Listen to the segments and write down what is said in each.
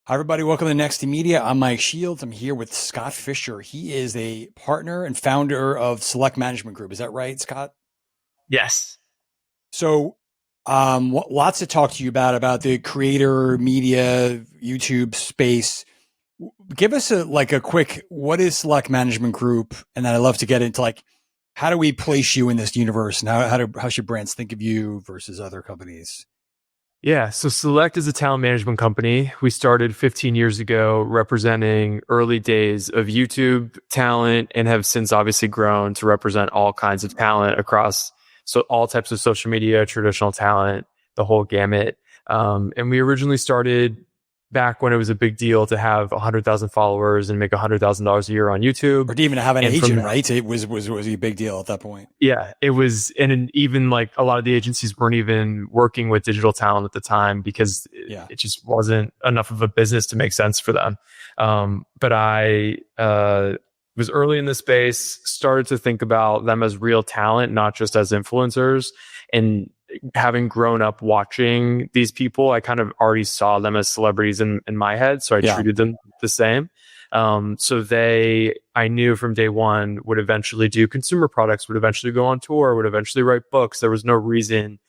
Hi, everybody. Welcome to Next to Media. I'm Mike Shields. I'm here with Scott Fisher. He is a partner and founder of Select Management Group. Is that right, Scott? Yes. So, lots to talk to you about the creator media YouTube space. Give us a quick, what is Select Management Group? And then I'd love to get into how do we place you in this universe, and how should brands think of you versus other companies? Yeah. So Select is a talent management company. We started 15 years ago representing early days of YouTube talent and have since obviously grown to represent all kinds of talent across all types of social media, traditional talent, the whole gamut. And we originally started back when it was a big deal to have 100,000 followers and make $100,000 a year on YouTube. Or to even have an And agent, from right? It was a big deal at that point. Yeah, it was, even like a lot of the agencies weren't even working with digital talent at the time because Yeah. it just wasn't enough of a business to make sense for them. But I was early in the space, started to think about them as real talent, not just as influencers. And having grown up watching these people, I kind of already saw them as celebrities in my head. So I treated them the same. I knew from day one would eventually do consumer products, would eventually go on tour, would eventually write books. There was no reason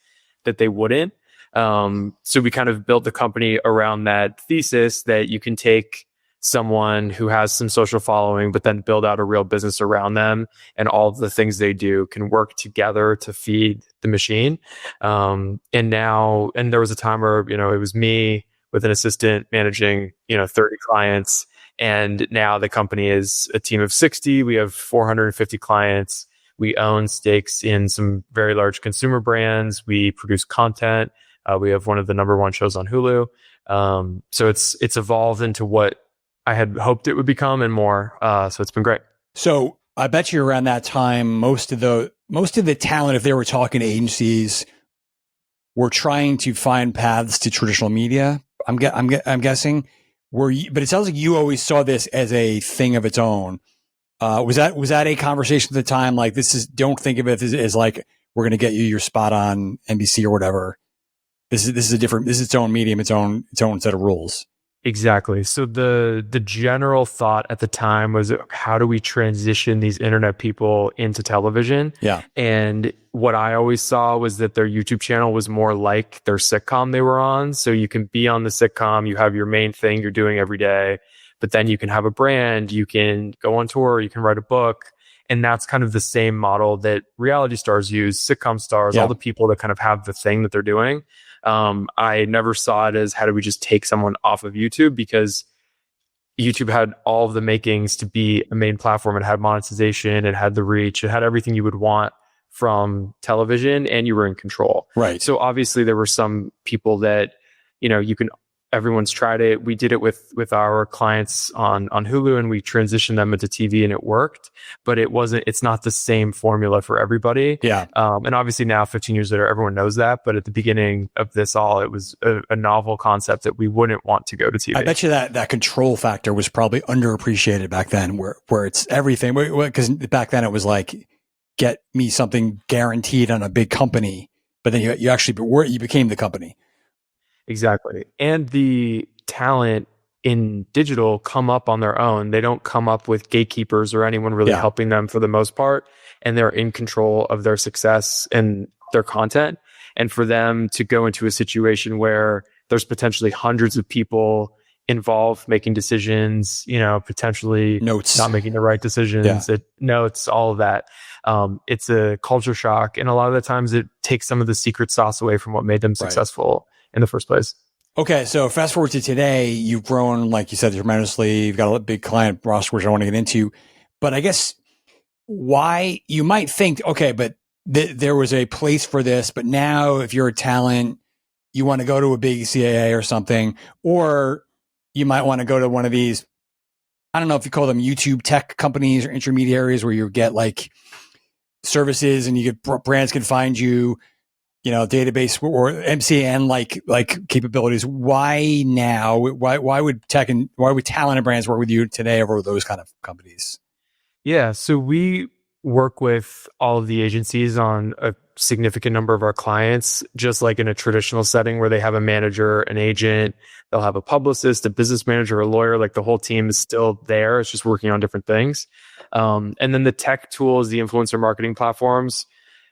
that they wouldn't. So we kind of built the company around that thesis that you can take someone who has some social following, but then build out a real business around them, and all of the things they do can work together to feed the machine. And there was a time where, it was me with an assistant managing, 30 clients. And now the company is a team of 60. We have 450 clients. We own stakes in some very large consumer brands. We produce content. We have one of the number one shows on Hulu. So it's evolved into what I had hoped it would become and more. So it's been great. So I bet you around that time, most of the talent, if they were talking to agencies, were trying to find paths to traditional media. I'm guessing. But it sounds like you always saw this as a thing of its own. Was that a conversation at the time? Like, don't think of it as like, we're going to get you your spot on NBC or whatever. This is its own medium, its own set of rules. Exactly. So the general thought at the time was, how do we transition these internet people into television? Yeah. And what I always saw was that their YouTube channel was more like their sitcom they were on. So you can be on the sitcom, you have your main thing you're doing every day, but then you can have a brand, you can go on tour, you can write a book. And that's kind of the same model that reality stars use, sitcom stars, all the people that kind of have the thing that they're doing. I never saw it as, how do we just take someone off of YouTube? Because YouTube had all of the makings to be a main platform. It had monetization, it had the reach, it had everything you would want from television, and you were in control. Right. So obviously there were some people that, everyone's tried it. We did it with our clients on Hulu, and we transitioned them into TV, and it worked, but it's not the same formula for everybody. Yeah. And obviously now 15 years later, everyone knows that. But at the beginning of this all, it was a novel concept that we wouldn't want to go to TV. I bet you that control factor was probably underappreciated back then, where it's everything. Because back then it was like, get me something guaranteed on a big company, but then you became the company. Exactly. And the talent in digital come up on their own. They don't come up with gatekeepers or anyone really helping them for the most part. And they're in control of their success and their content. And for them to go into a situation where there's potentially hundreds of people involved making decisions, potentially notes, not making the right decisions, notes, all of that. It's a culture shock. And a lot of the times it takes some of the secret sauce away from what made them successful in the first place. Okay, so fast forward to today, you've grown, like you said, tremendously. You've got a big client roster, which I want to get into. But I guess why you might think, okay, but there was a place for this, but now if you're a talent, you want to go to a big CAA or something, or you might want to go to one of these, I don't know if you call them YouTube tech companies or intermediaries, where you get like services and you get brands can find you, database or MCN like capabilities. Why now? Why would talent and brands work with you today over those kind of companies? Yeah. So we work with all of the agencies on significant number of our clients, just like in a traditional setting where they have a manager, an agent, they'll have a publicist, a business manager, a lawyer, like the whole team is still there. It's just working on different things. And then the tech tools, the influencer marketing platforms,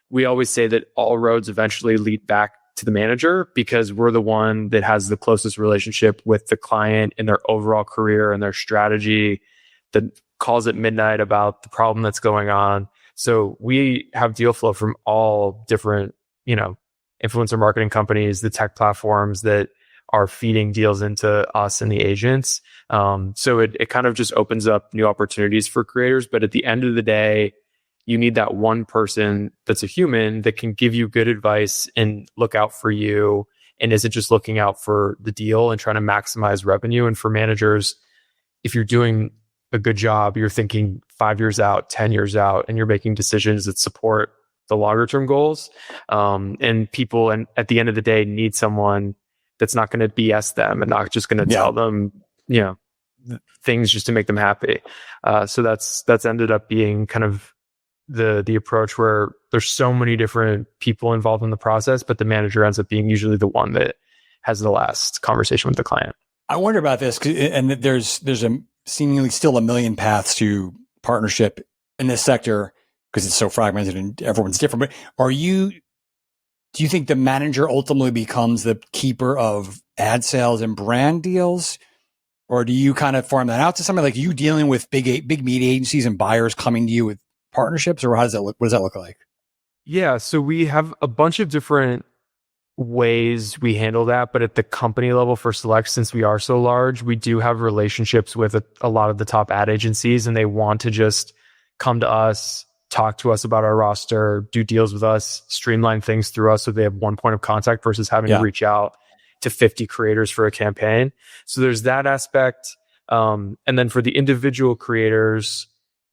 we always say that all roads eventually lead back to the manager because we're the one that has the closest relationship with the client in their overall career and their strategy, that calls at midnight about the problem that's going on. So we have deal flow from all different, influencer marketing companies, the tech platforms that are feeding deals into us and the agents. So it kind of just opens up new opportunities for creators. But at the end of the day, you need that one person that's a human that can give you good advice and look out for you and isn't just looking out for the deal and trying to maximize revenue. And for managers, if you're doing a good job, you're thinking 5 years out, 10 years out, and you're making decisions that support the longer term goals. And people, and at the end of the day, need someone that's not going to BS them and not just going to tell them, things just to make them happy. So that's ended up being kind of the approach where there's so many different people involved in the process, but the manager ends up being usually the one that has the last conversation with the client. I wonder about this, and there's a seemingly still a million paths to partnership in this sector because it's so fragmented and everyone's different. But do you think the manager ultimately becomes the keeper of ad sales and brand deals? Or do you kind of farm that out to somebody like you dealing with big media agencies and buyers coming to you with partnerships, or how does that look? What does that look like? Yeah. So we have a bunch of different ways we handle that, but at the company level for Select, since we are so large, we do have relationships with a lot of the top ad agencies, and they want to just come to us, talk to us about our roster, do deals with us, streamline things through us so they have one point of contact versus having to reach out to 50 creators for a campaign. So there's that aspect. And then for the individual creators,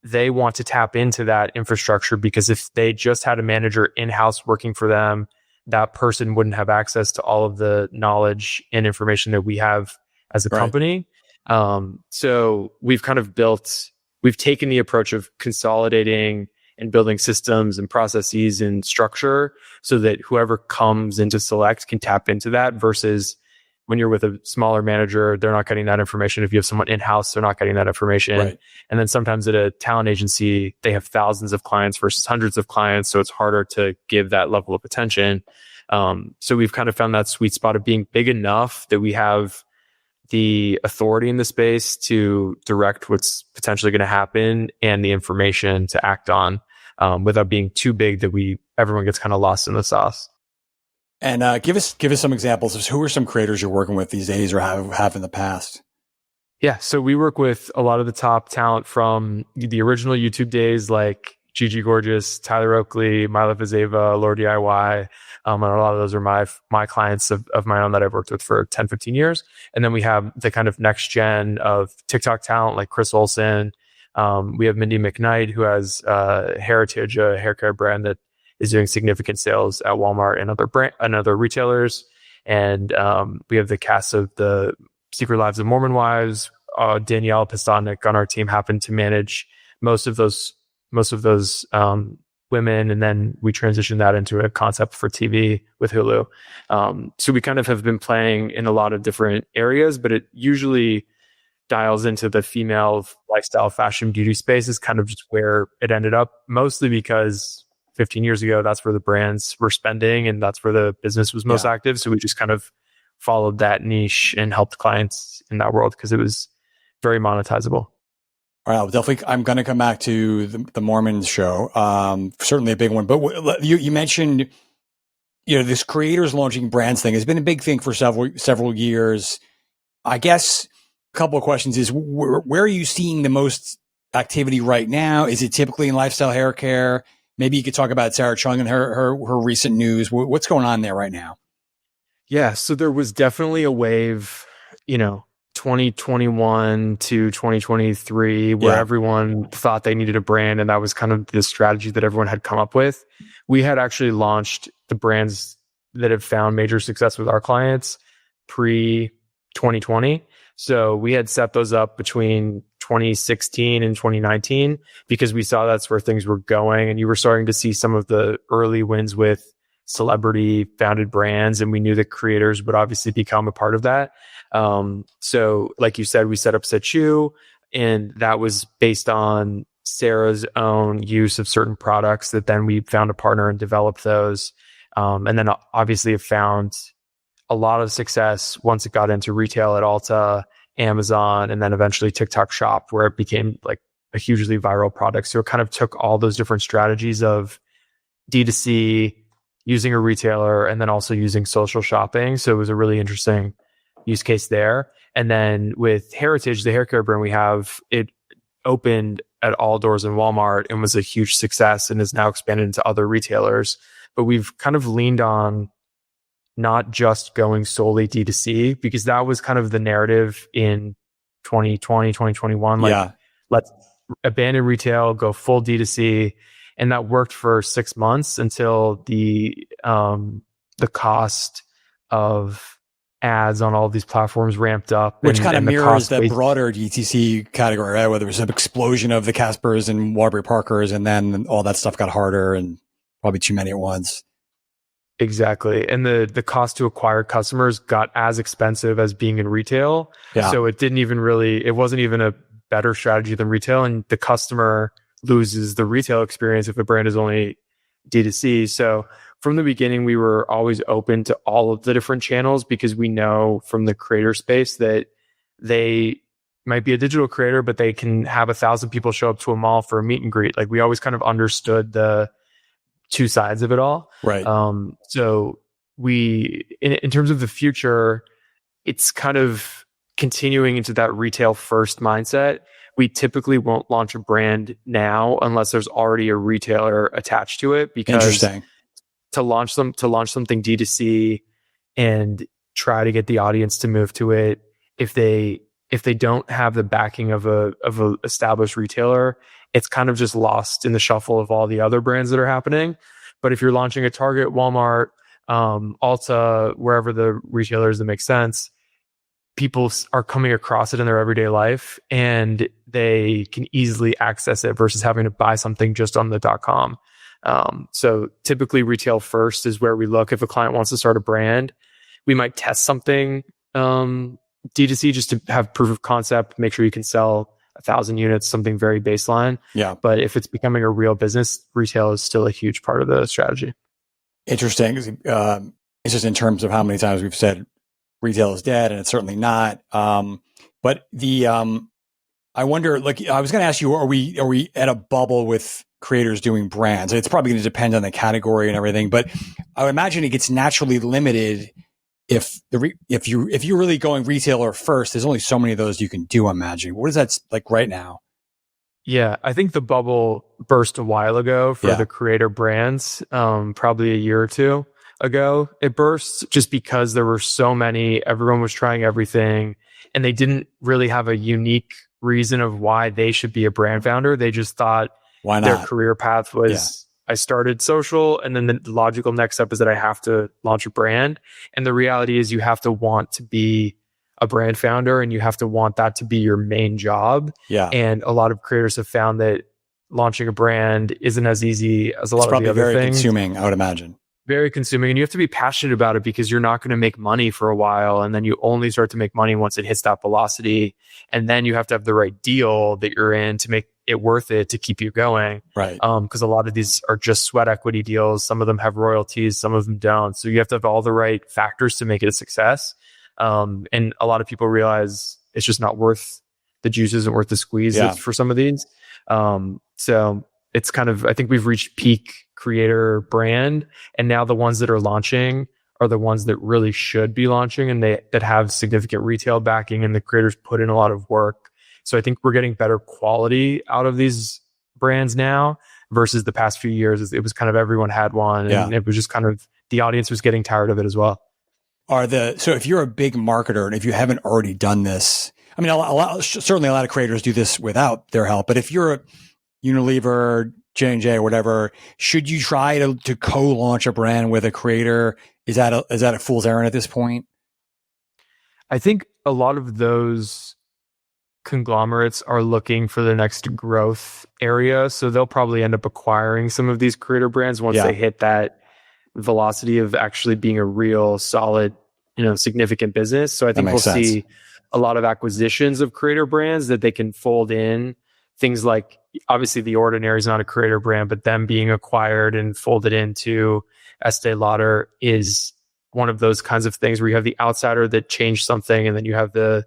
they want to tap into that infrastructure because if they just had a manager in-house working for them, that person wouldn't have access to all of the knowledge and information that we have as a company. So we've taken the approach of consolidating and building systems and processes and structure so that whoever comes into Select can tap into that, versus when you're with a smaller manager, they're not getting that information. If you have someone in-house, they're not getting that information. Right. And then sometimes at a talent agency, they have thousands of clients versus hundreds of clients. So it's harder to give that level of attention. So we've kind of found that sweet spot of being big enough that we have the authority in the space to direct what's potentially going to happen and the information to act on, without being too big that everyone gets kind of lost in the sauce. And give us some examples of who are some creators you're working with these days or have in the past. Yeah, so we work with a lot of the top talent from the original YouTube days, like Gigi Gorgeous, Tyler Oakley, My Life is Ava, Lord DIY. And a lot of those are my clients of my own that I've worked with for 10, 15 years. And then we have the kind of next gen of TikTok talent like Chris Olsen. We have Mindy McKnight, who has Heritage, a hair care brand that is doing significant sales at Walmart and other retailers. And we have the cast of the Secret Lives of Mormon Wives. Danielle Pistonik on our team happened to manage most of those women, and then we transitioned that into a concept for TV with Hulu. So we kind of have been playing in a lot of different areas, but it usually dials into the female lifestyle, fashion, beauty space is kind of just where it ended up, mostly because 15 years ago, that's where the brands were spending and that's where the business was most active. So we just kind of followed that niche and helped clients in that world because it was very monetizable. All right, definitely. I'm going to come back to the Mormons show. Certainly a big one. But you mentioned, this creators launching brands thing has been a big thing for several years. I guess a couple of questions is where are you seeing the most activity right now? Is it typically in lifestyle hair care? Maybe you could talk about Sarah Chung and her recent news. What's going on there right now? Yeah, so there was definitely a wave, 2021 to 2023, where everyone thought they needed a brand, and that was kind of the strategy that everyone had come up with. We had actually launched the brands that have found major success with our clients pre 2020. So we had set those up between 2016 and 2019 because we saw that's where things were going. And you were starting to see some of the early wins with celebrity founded brands. And we knew that creators would obviously become a part of that. So like you said, we set up Sechu, and that was based on Sarah's own use of certain products that then we found a partner and developed those. And then obviously have found a lot of success once it got into retail at Ulta, Amazon, and then eventually TikTok Shop, where it became like a hugely viral product. So it kind of took all those different strategies of D2C, using a retailer, and then also using social shopping. So it was a really interesting use case there. And then with Heritage, the hair care brand we have, it opened at all doors in Walmart and was a huge success and is now expanded into other retailers. But we've kind of leaned on not just going solely D2C, because that was kind of the narrative in 2020, 2021. Like, let's abandon retail, go full D2C. And that worked for 6 months until the cost of ads on all these platforms ramped up. Which kind of mirrors the broader DTC category, right? Where there was an explosion of the Caspers and Warby Parkers, and then all that stuff got harder and probably too many at once. Exactly. And the cost to acquire customers got as expensive as being in retail. Yeah. So it wasn't even a better strategy than retail. And the customer loses the retail experience if a brand is only D2C. So from the beginning, we were always open to all of the different channels, because we know from the creator space that they might be a digital creator, but they can have 1,000 people show up to a mall for a meet and greet. Like, we always kind of understood the two sides of it all. Right. So we, in terms of the future, it's kind of continuing into that retail first mindset. We typically won't launch a brand now unless there's already a retailer attached to it, because to launch something D2C and try to get the audience to move to it, if they don't have the backing of a established retailer, it's kind of just lost in the shuffle of all the other brands that are happening. But if you're launching at Target, Walmart, Ulta, wherever the retailers that make sense, people are coming across it in their everyday life and they can easily access it versus having to buy something just on the .com. So typically retail first is where we look. If a client wants to start a brand, we might test something D2C just to have proof of concept, make sure you can sell 1,000 units, something very baseline. Yeah. But if it's becoming a real business, retail is still a huge part of the strategy. Interesting. It's just in terms of how many times we've said retail is dead, and it's certainly not. But I wonder, like, I was going to ask you, are we at a bubble with creators doing brands? It's probably going to depend on the category and everything, but I would imagine it gets naturally limited if you're really going retailer first. There's only so many of those you can do. Imagine what is that like right now? Yeah, I think the bubble burst a while ago for the creator brands, probably a year or two ago. It burst just because there were so many, everyone was trying everything, and they didn't really have a unique reason of why they should be a brand founder. They just thought why not? Their career path was, I started social, and then the logical next step is that I have to launch a brand. And the reality is you have to want to be a brand founder, and you have to want that to be your main job. Yeah. And a lot of creators have found that launching a brand isn't as easy as a lot of the other things. It's probably very consuming, I would imagine. Very consuming. And you have to be passionate about it, because you're not going to make money for a while. And then you only start to make money once it hits that velocity. And then you have to have the right deal that you're in to make it worth it to keep you going. Right. Because a lot of these are just sweat equity deals. Some of them have royalties, some of them don't. So you have to have all the right factors to make it a success. And a lot of people realize it's just not worth the juice, isn't worth the squeeze for some of these. So it's kind of, I think we've reached peak creator brand, and now the ones that are launching are the ones that really should be launching, and that have significant retail backing, and the creators put in a lot of work. So I think we're getting better quality out of these brands now versus the past few years. It was kind of everyone had one, and it was just kind of the audience was getting tired of it as well. So if you're a big marketer and if you haven't already done this, I mean, certainly a lot of creators do this without their help, but if you're a Unilever, J&J, or whatever, should you try to co-launch a brand with a creator? Is that a fool's errand at this point? I think a lot of those conglomerates are looking for the next growth area. So they'll probably end up acquiring some of these creator brands once they hit that velocity of actually being a real solid, significant business. So I think we'll see a lot of acquisitions of creator brands that they can fold in. Things like, obviously The Ordinary is not a creator brand, but them being acquired and folded into Estee Lauder is one of those kinds of things where you have the outsider that changed something, and then you have the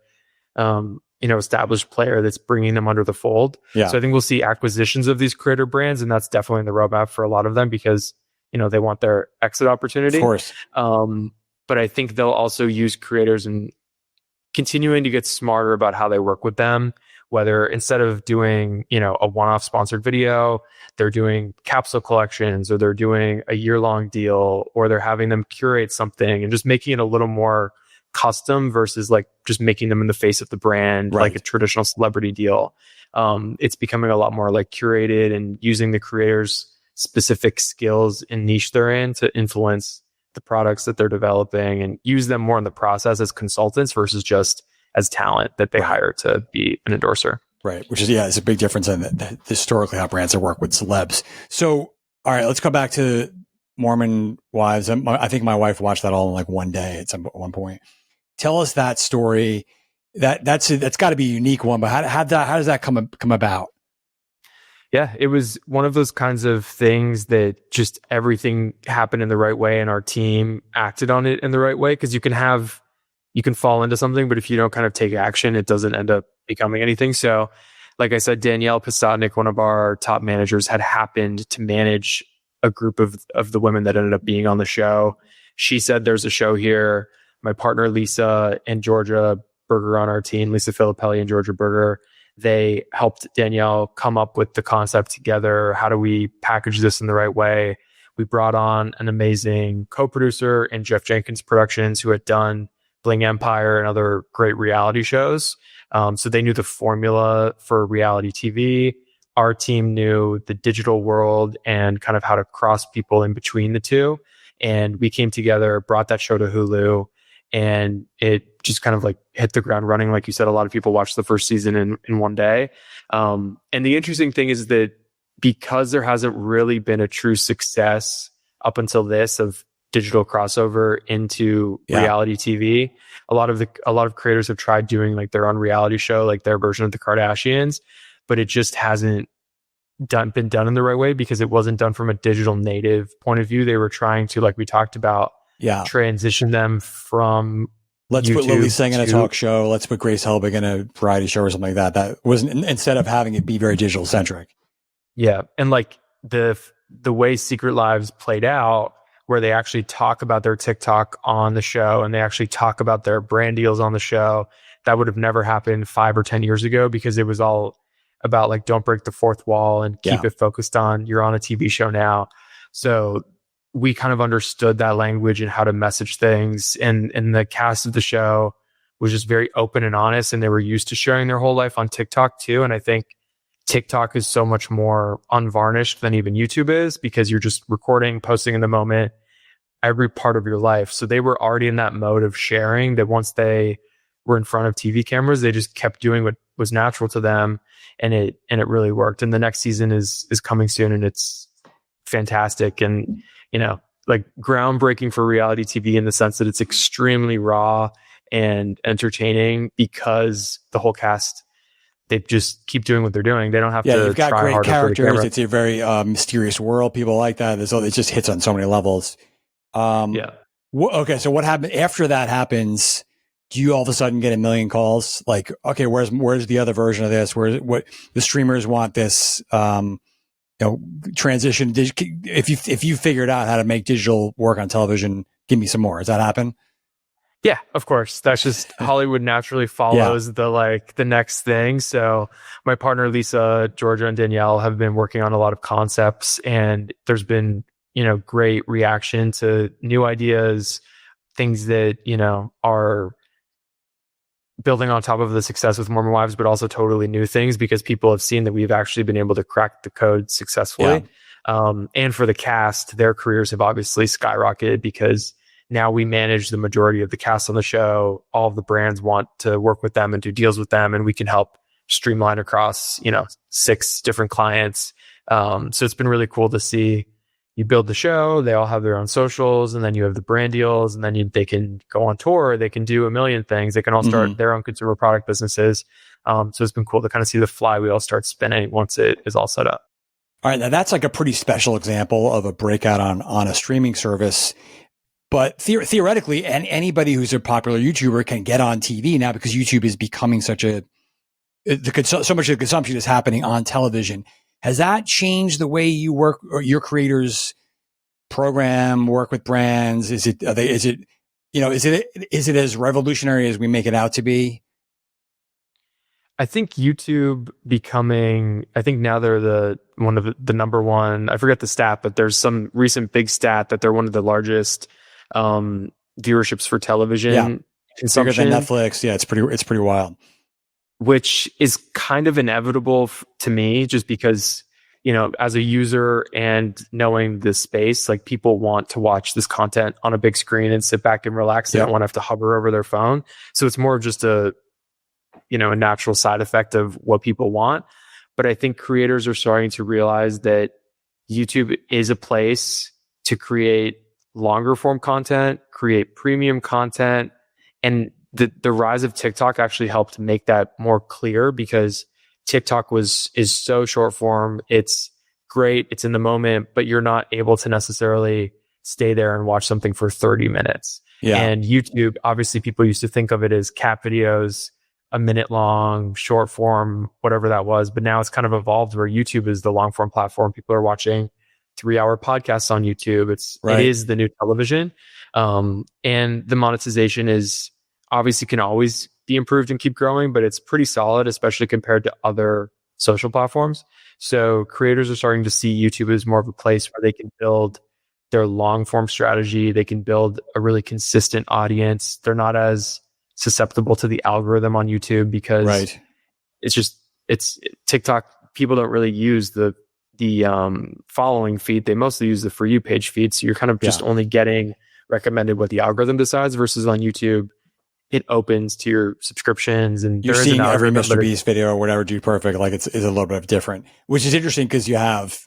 established player that's bringing them under the fold. Yeah. So I think we'll see acquisitions of these creator brands, and that's definitely in the roadmap for a lot of them because, they want their exit opportunity. Of course. But I think they'll also use creators and continuing to get smarter about how they work with them, whether instead of doing, a one-off sponsored video, they're doing capsule collections, or they're doing a year-long deal, or they're having them curate something and just making it a little more custom versus like just making them in the face of the brand, like a traditional celebrity deal. It's becoming a lot more like curated and using the creators' specific skills and niche they're in to influence the products that they're developing and use them more in the process as consultants versus just as talent that they hire to be an endorser. Right. Which is, it's a big difference in historically how brands have worked with celebs. So, all right, let's go back to Mormon Wives. I think my wife watched that all in like one day at one point. Tell us that story. That's got to be a unique one, but how does that come about? Yeah, it was one of those kinds of things that just everything happened in the right way, and our team acted on it in the right way. Because you can fall into something, but if you don't kind of take action, it doesn't end up becoming anything. So, like I said, Danielle Posodnik, one of our top managers, had happened to manage a group of the women that ended up being on the show. She said, "There's a show here." My partner Lisa and Georgia Berger on our team, Lisa Filippelli and Georgia Berger, they helped Danielle come up with the concept together. How do we package this in the right way? We brought on an amazing co-producer in Jeff Jenkins Productions, who had done Bling Empire and other great reality shows. So they knew the formula for reality TV. Our team knew the digital world and kind of how to cross people in between the two. And we came together, brought that show to Hulu, and it just kind of like hit the ground running. Like you said, a lot of people watched the first season in one day. And the interesting thing is that because there hasn't really been a true success up until this of digital crossover into reality TV, a lot of creators have tried doing like their own reality show, like their version of the Kardashians, but it just hasn't been done in the right way because it wasn't done from a digital native point of view. They were trying to, like we talked about, transition them from let's YouTube put Lily Singh in a talk show, let's put Grace Helbig in a variety show or something like that. That wasn't, instead of having it be very digital centric. Yeah. And like the way Secret Lives played out, where they actually talk about their TikTok on the show and they actually talk about their brand deals on the show, that would have never happened 5 or 10 years ago because it was all about like, don't break the fourth wall and keep it focused on, you're on a TV show now. So we kind of understood that language and how to message things. And the cast of the show was just very open and honest, and they were used to sharing their whole life on TikTok too. And I think TikTok is so much more unvarnished than even YouTube is because you're just recording, posting in the moment, every part of your life. So they were already in that mode of sharing that once they were in front of TV cameras, they just kept doing what was natural to them. And it really worked. And the next season is coming soon, and it's fantastic. And, like groundbreaking for reality TV in the sense that it's extremely raw and entertaining because the whole cast, they just keep doing what they're doing. They don't have to you've got try great harder characters. for the camera. It's a very mysterious world. People like that. It just hits on so many levels. Okay, so what happened after that happens? Do you all of a sudden get a million calls? Like, okay, where's the other version of this? What the streamers want this? Transition. If you figured out how to make digital work on television, give me some more. Does that happen? Yeah, of course. That's just Hollywood naturally follows the next thing. So my partner, Lisa, Georgia, and Danielle have been working on a lot of concepts, and there's been, great reaction to new ideas, things that, are building on top of the success with Mormon Wives, but also totally new things because people have seen that we've actually been able to crack the code successfully. And for the cast, their careers have obviously skyrocketed because now we manage the majority of the cast on the show. All of the brands want to work with them and do deals with them, and we can help streamline across, 6 different clients. So it's been really cool to see. You build the show, they all have their own socials, and then you have the brand deals, and then they can go on tour, they can do a million things, they can all start their own consumer product businesses. So it's been cool to kind of see the flywheel start spinning once it is all set up. All right, now that's like a pretty special example of a breakout on a streaming service. But theoretically, and anybody who's a popular YouTuber can get on TV now because YouTube is becoming so much of the consumption is happening on television. Has that changed the way you work or your creators program, work with brands? Is it as revolutionary as we make it out to be? I think YouTube I think now they're one of the number one, I forget the stat, but there's some recent big stat that they're one of the largest viewerships for television consumption. Bigger than Netflix. Yeah, it's pretty wild. Which is kind of inevitable to me, just because, as a user and knowing this space, like people want to watch this content on a big screen and sit back and relax. They don't want to have to hover over their phone. So it's more of just a natural side effect of what people want. But I think creators are starting to realize that YouTube is a place to create longer form content, create premium content, and the rise of TikTok actually helped make that more clear, because TikTok is so short form. It's great. It's in the moment, but you're not able to necessarily stay there and watch something for 30 minutes. Yeah. And YouTube, obviously people used to think of it as cat videos, a minute long, short form, whatever that was. But now it's kind of evolved where YouTube is the long form platform. People are watching 3-hour podcasts on YouTube. It is the new television. And the monetization is obviously can always be improved and keep growing, but it's pretty solid, especially compared to other social platforms. So creators are starting to see YouTube as more of a place where they can build their long form strategy. They can build a really consistent audience. They're not as susceptible to the algorithm on YouTube because it's TikTok. People don't really use the following feed. They mostly use the For You page feed. So you're kind of just only getting recommended what the algorithm decides, versus on YouTube, it opens to your subscriptions, and you're seeing every Mr. Beast video or whatever do perfect. Like it's a little bit different, which is interesting because you have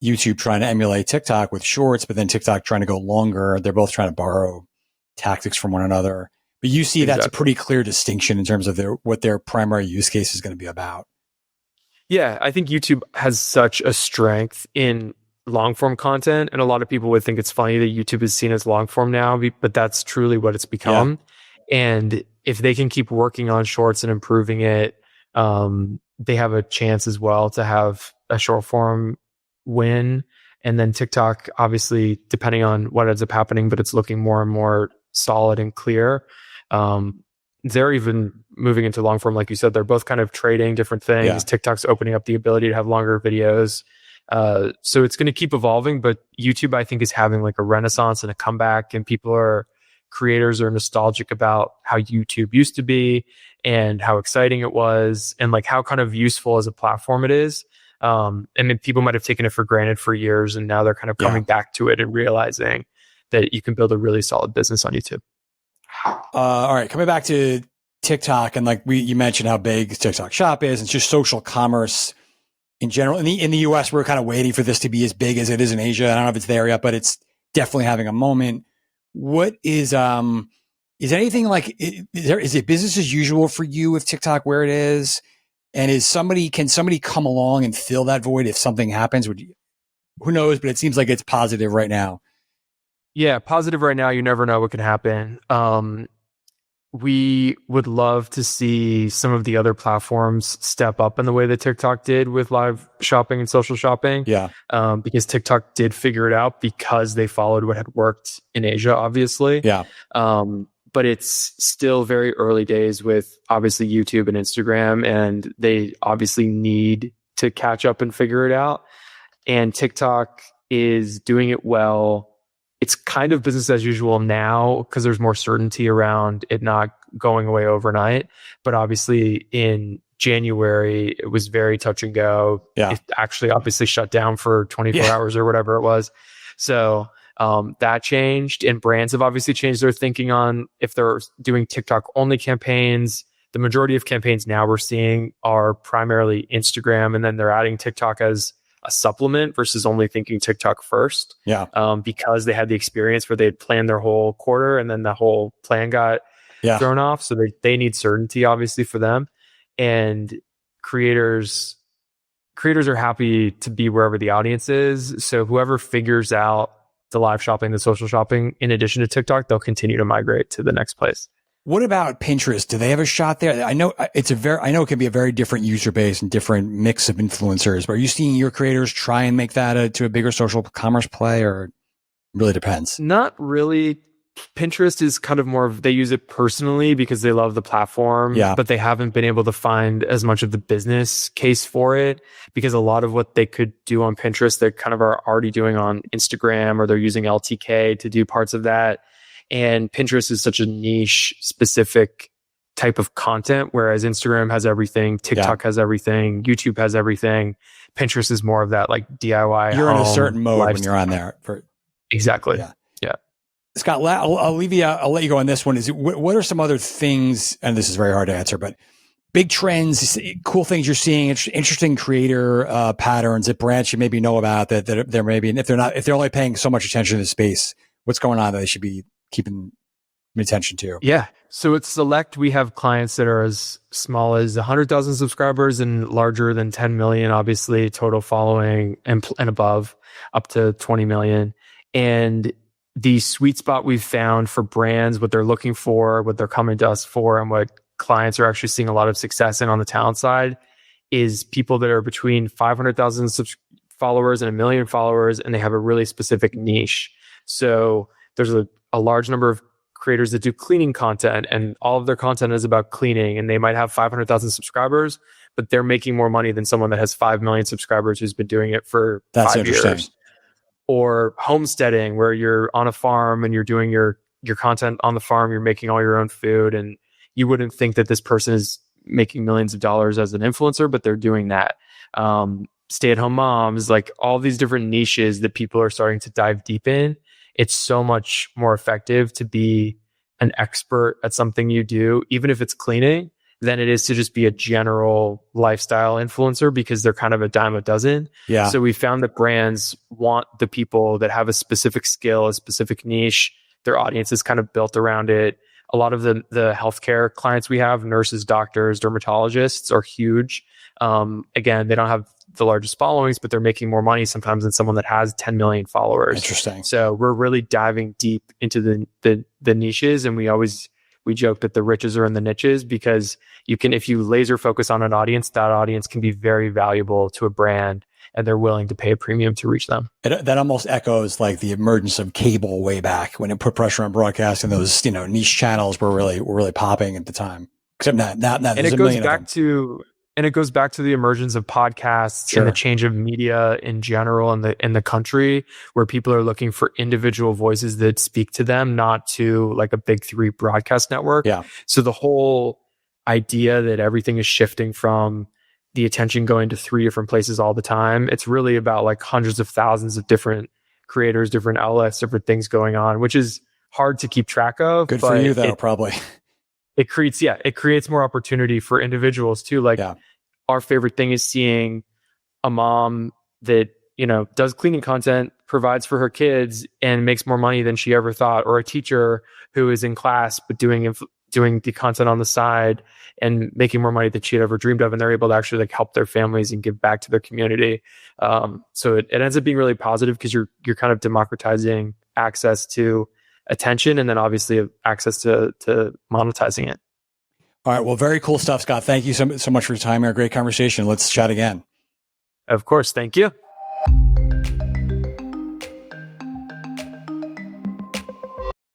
YouTube trying to emulate TikTok with shorts, but then TikTok trying to go longer. They're both trying to borrow tactics from one another. But you see that's a pretty clear distinction in terms of what their primary use case is going to be about. Yeah, I think YouTube has such a strength in long form content, and a lot of people would think it's funny that YouTube is seen as long form now, but that's truly what it's become. Yeah. And if they can keep working on shorts and improving it, they have a chance as well to have a short form win. And then TikTok, obviously, depending on what ends up happening, but it's looking more and more solid and clear. They're even moving into long form, like you said. They're both kind of trading different things. Yeah. TikTok's opening up the ability to have longer videos. So it's going to keep evolving, but YouTube, I think, is having like a renaissance and a comeback, and creators are nostalgic about how YouTube used to be and how exciting it was, and like how kind of useful as a platform it is. And then people might have taken it for granted for years, and now they're kind of coming back to it and realizing that you can build a really solid business on YouTube. All right, coming back to TikTok, and like you mentioned how big TikTok Shop is, and just social commerce in general. In the US, we're kind of waiting for this to be as big as it is in Asia. I don't know if it's there yet, but it's definitely having a moment. What is anything like, is it business as usual for you with TikTok where it is? And can somebody come along and fill that void if something happens? Who knows, but it seems like it's positive right now. Yeah, positive right now. You never know what can happen. We would love to see some of the other platforms step up in the way that TikTok did with live shopping and social shopping. Yeah. Because TikTok did figure it out because they followed what had worked in Asia, obviously. Yeah. But it's still very early days with obviously YouTube and Instagram, and they obviously need to catch up and figure it out. And TikTok is doing it well. It's kind of business as usual now because there's more certainty around it not going away overnight. But obviously in January, it was very touch and go. Yeah. It actually obviously shut down for 24 hours or whatever it was. So That changed, and brands have obviously changed their thinking on if they're doing TikTok only campaigns. The majority of campaigns now we're seeing are primarily Instagram, and then they're adding TikTok as a supplement versus only thinking TikTok first. Yeah. Because they had the experience where they had planned their whole quarter and then the whole plan got thrown off. So they need certainty, obviously, for them. And creators are happy to be wherever the audience is. So whoever figures out the live shopping, the social shopping, in addition to TikTok, they'll continue to migrate to the next place. What about Pinterest? Do they have a shot there? I know it can be a very different user base and different mix of influencers, but are you seeing your creators try and make that to a bigger social commerce play, or it really depends? Not really. Pinterest is kind of more of, they use it personally because they love the platform, but they haven't been able to find as much of the business case for it, because a lot of what they could do on Pinterest, they kind of are already doing on Instagram, or they're using LTK to do parts of that. And Pinterest is such a niche specific type of content, whereas Instagram has everything, TikTok has everything, YouTube has everything. Pinterest is more of that like DIY. You're in a certain mode when you're on there. Exactly. Yeah. Scott, I'll let you go on this one. What are some other things, and this is very hard to answer, but big trends, cool things you're seeing, interesting creator patterns that brands should maybe know about, that they're maybe, and if they're only paying so much attention to the space, what's going on that they should be keeping attention to? Yeah. So at Select, we have clients that are as small as 100,000 subscribers and larger than 10 million, obviously, total following and above, up to 20 million. And the sweet spot we've found for brands, what they're looking for, what they're coming to us for, and what clients are actually seeing a lot of success in on the talent side, is people that are between 500,000 followers and 1 million followers, and they have a really specific niche. So there's a large number of creators that do cleaning content, and all of their content is about cleaning, and they might have 500,000 subscribers, but they're making more money than someone that has 5 million subscribers who's been doing it for 5 years. Or homesteading, where you're on a farm and you're doing your content on the farm, you're making all your own food, and you wouldn't think that this person is making millions of dollars as an influencer, but they're doing that. Stay-at-home moms, like all these different niches that people are starting to dive deep in. It's so much more effective to be an expert at something you do, even if it's cleaning, than it is to just be a general lifestyle influencer, because they're kind of a dime a dozen. Yeah. So we found that brands want the people that have a specific skill, a specific niche. Their audience is kind of built around it. A lot of the healthcare clients we have, nurses, doctors, dermatologists, are huge. Again, they don't have the largest followings, but they're making more money sometimes than someone that has 10 million followers. Interesting. So we're really diving deep into the niches, and we joke that the riches are in the niches, because if you laser focus on an audience, that audience can be very valuable to a brand, and they're willing to pay a premium to reach them. That almost echoes like the emergence of cable way back when it put pressure on broadcast, and those niche channels were really popping at the time. Except not. And it goes back to the emergence of podcasts and the change of media in general in the country, where people are looking for individual voices that speak to them, not to like a big 3 broadcast network. Yeah. So the whole idea that everything is shifting from the attention going to 3 different places all the time, it's really about like hundreds of thousands of different creators, different outlets, different things going on, which is hard to keep track of. Good for you though, probably. It creates more opportunity for individuals too. Like our favorite thing is seeing a mom that, does cleaning content, provides for her kids, and makes more money than she ever thought, or a teacher who is in class but doing the content on the side and making more money than she had ever dreamed of, and they're able to actually like help their families and give back to their community. So it ends up being really positive, because you're kind of democratizing access to attention, and then obviously access to monetizing it. All right. Well, very cool stuff, Scott. Thank you so much for your time here. Great conversation. Let's chat again. Of course. Thank you.